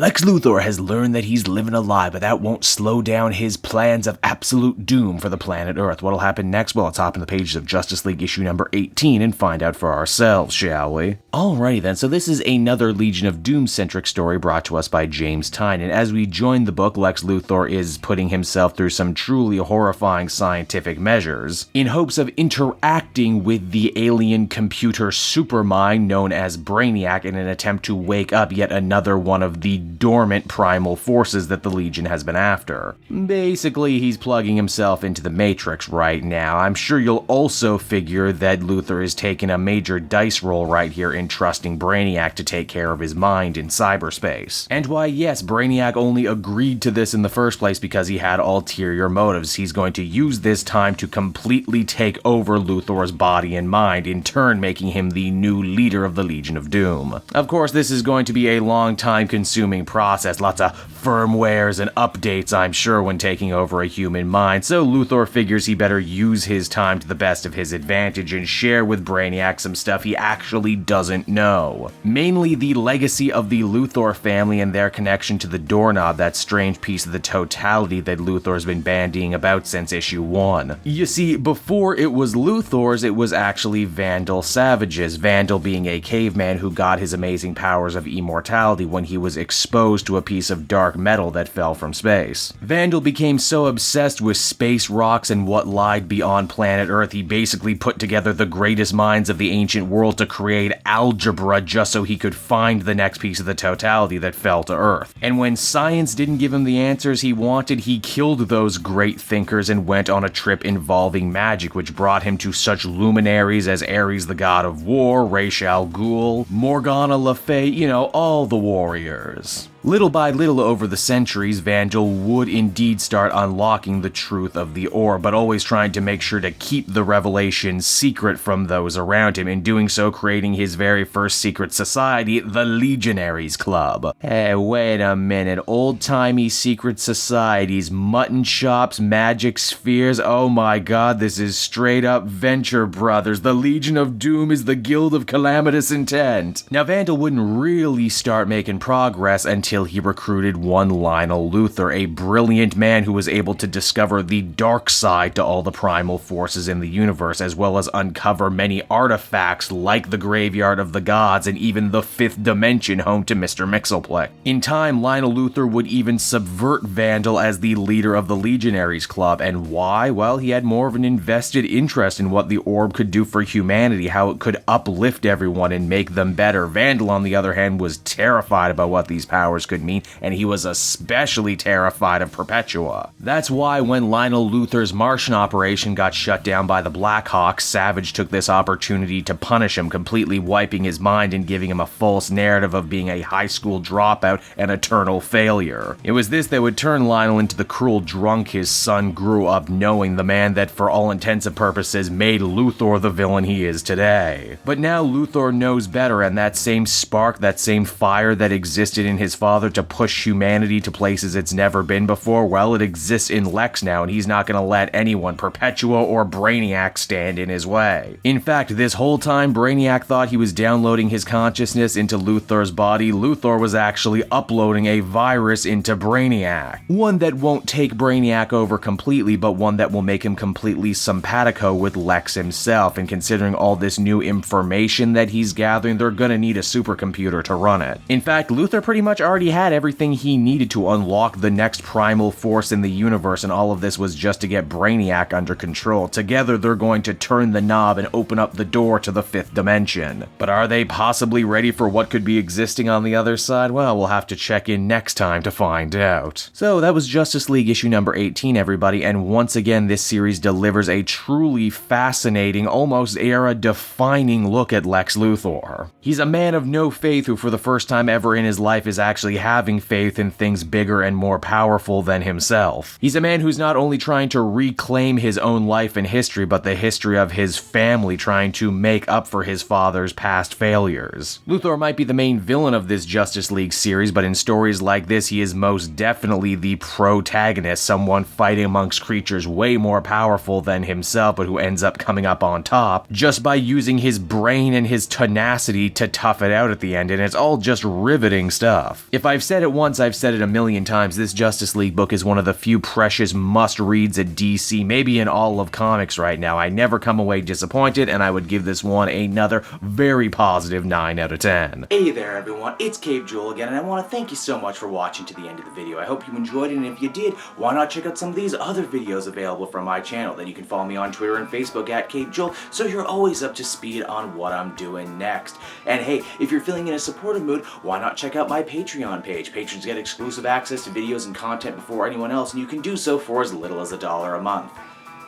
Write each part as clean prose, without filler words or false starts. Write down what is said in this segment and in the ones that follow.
Lex Luthor has learned that he's living a lie, but that won't slow down his plans of absolute doom for the planet Earth. What'll happen next? Well, let's hop in the pages of Justice League issue number 18 and find out for ourselves, shall we? Alrighty then, so this is another Legion of Doom-centric story brought to us by James Tynion. And as we join the book, Lex Luthor is putting himself through some truly horrifying scientific measures in hopes of interacting with the alien computer supermind known as Brainiac in an attempt to wake up yet another one of the dormant primal forces that the Legion has been after. Basically, he's plugging himself into the Matrix right now. I'm sure you'll also figure that Luthor is taking a major dice roll right here in trusting Brainiac to take care of his mind in cyberspace. And why, yes, Brainiac only agreed to this in the first place because he had ulterior motives. He's going to use this time to completely take over Luthor's body and mind, in turn making him the new leader of the Legion of Doom. Of course, this is going to be a long time consuming process, lots of firmwares and updates, I'm sure, when taking over a human mind, so Luthor figures he better use his time to the best of his advantage and share with Brainiac some stuff he actually doesn't know. Mainly the legacy of the Luthor family and their connection to the doorknob, that strange piece of the totality that Luthor's been bandying about since issue 1. You see, before it was Luthor's, it was actually Vandal Savage's, Vandal being a caveman who got his amazing powers of immortality when he was exposed to a piece of dark metal that fell from space. Vandal became so obsessed with space rocks and what lied beyond planet Earth, he basically put together the greatest minds of the ancient world to create algebra just so he could find the next piece of the totality that fell to Earth. And when science didn't give him the answers he wanted, he killed those great thinkers and went on a trip involving magic, which brought him to such luminaries as Ares the God of War, Ra's al Ghul, Morgana Le Fay, all the warriors. Little by little over the centuries, Vandal would indeed start unlocking the truth of the orb, but always trying to make sure to keep the revelation secret from those around him, in doing so creating his very first secret society, the Legionnaires Club. Hey, wait a minute, old-timey secret societies, mutton chops, magic spheres, oh my god, this is straight up Venture Brothers. The Legion of Doom is the Guild of Calamitous Intent. Now, Vandal wouldn't really start making progress until he recruited one Lionel Luthor, a brilliant man who was able to discover the dark side to all the primal forces in the universe, as well as uncover many artifacts like the Graveyard of the Gods and even the Fifth Dimension home to Mr. Mxyzptlk. In time, Lionel Luthor would even subvert Vandal as the leader of the Legionnaires Club, and why? Well, he had more of an invested interest in what the orb could do for humanity, how it could uplift everyone and make them better. Vandal, on the other hand, was terrified about what these powers could mean, and he was especially terrified of Perpetua. That's why when Lionel Luthor's Martian operation got shut down by the Blackhawks, Savage took this opportunity to punish him, completely wiping his mind and giving him a false narrative of being a high school dropout and eternal failure. It was this that would turn Lionel into the cruel drunk his son grew up knowing, the man that for all intents and purposes made Luthor the villain he is today. But now Luthor knows better, and that same spark, that same fire that existed in his father to push humanity to places it's never been before, well, it exists in Lex now, and he's not going to let anyone, Perpetua or Brainiac, stand in his way. In fact, this whole time Brainiac thought he was downloading his consciousness into Luthor's body, Luthor was actually uploading a virus into Brainiac. One that won't take Brainiac over completely, but one that will make him completely simpatico with Lex himself, and considering all this new information that he's gathering, they're gonna need a supercomputer to run it. In fact, Luthor pretty much already had everything he needed to unlock the next primal force in the universe, and all of this was just to get Brainiac under control. Together, they're going to turn the knob and open up the door to the Fifth Dimension. But are they possibly ready for what could be existing on the other side? Well, we'll have to check in next time to find out. So that was Justice League issue number 18, everybody, and once again, this series delivers a truly fascinating, almost era-defining look at Lex Luthor. He's a man of no faith who, for the first time ever in his life, is actually having faith in things bigger and more powerful than himself. He's a man who's not only trying to reclaim his own life and history, but the history of his family, trying to make up for his father's past failures. Luthor might be the main villain of this Justice League series, but in stories like this, he is most definitely the protagonist, someone fighting amongst creatures way more powerful than himself, but who ends up coming up on top just by using his brain and his tenacity to tough it out at the end, and it's all just riveting stuff. If I've said it once, I've said it a million times. This Justice League book is one of the few precious must-reads at DC, maybe in all of comics right now. I never come away disappointed, and I would give this one another very positive 9 out of 10. Hey there everyone, it's Cape Joel again, and I want to thank you so much for watching to the end of the video. I hope you enjoyed it, and if you did, why not check out some of these other videos available from my channel. Then you can follow me on Twitter and Facebook at Cape Joel, so you're always up to speed on what I'm doing next. And hey, if you're feeling in a supportive mood, why not check out my Patreon page. Patrons get exclusive access to videos and content before anyone else, and you can do so for as little as $1 a month.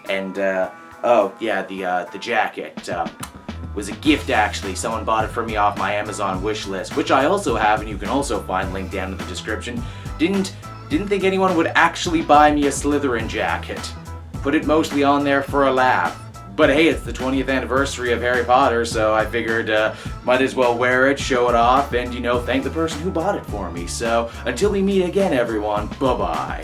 And, oh, yeah, the jacket, was a gift actually. Someone bought it for me off my Amazon wish list, which I also have, and you can also find linked down in the description. Didn't think anyone would actually buy me a Slytherin jacket. Put it mostly on there for a laugh. But hey, it's the 20th anniversary of Harry Potter, so I figured might as well wear it, show it off, and, you know, thank the person who bought it for me. So, until we meet again, everyone, bye-bye.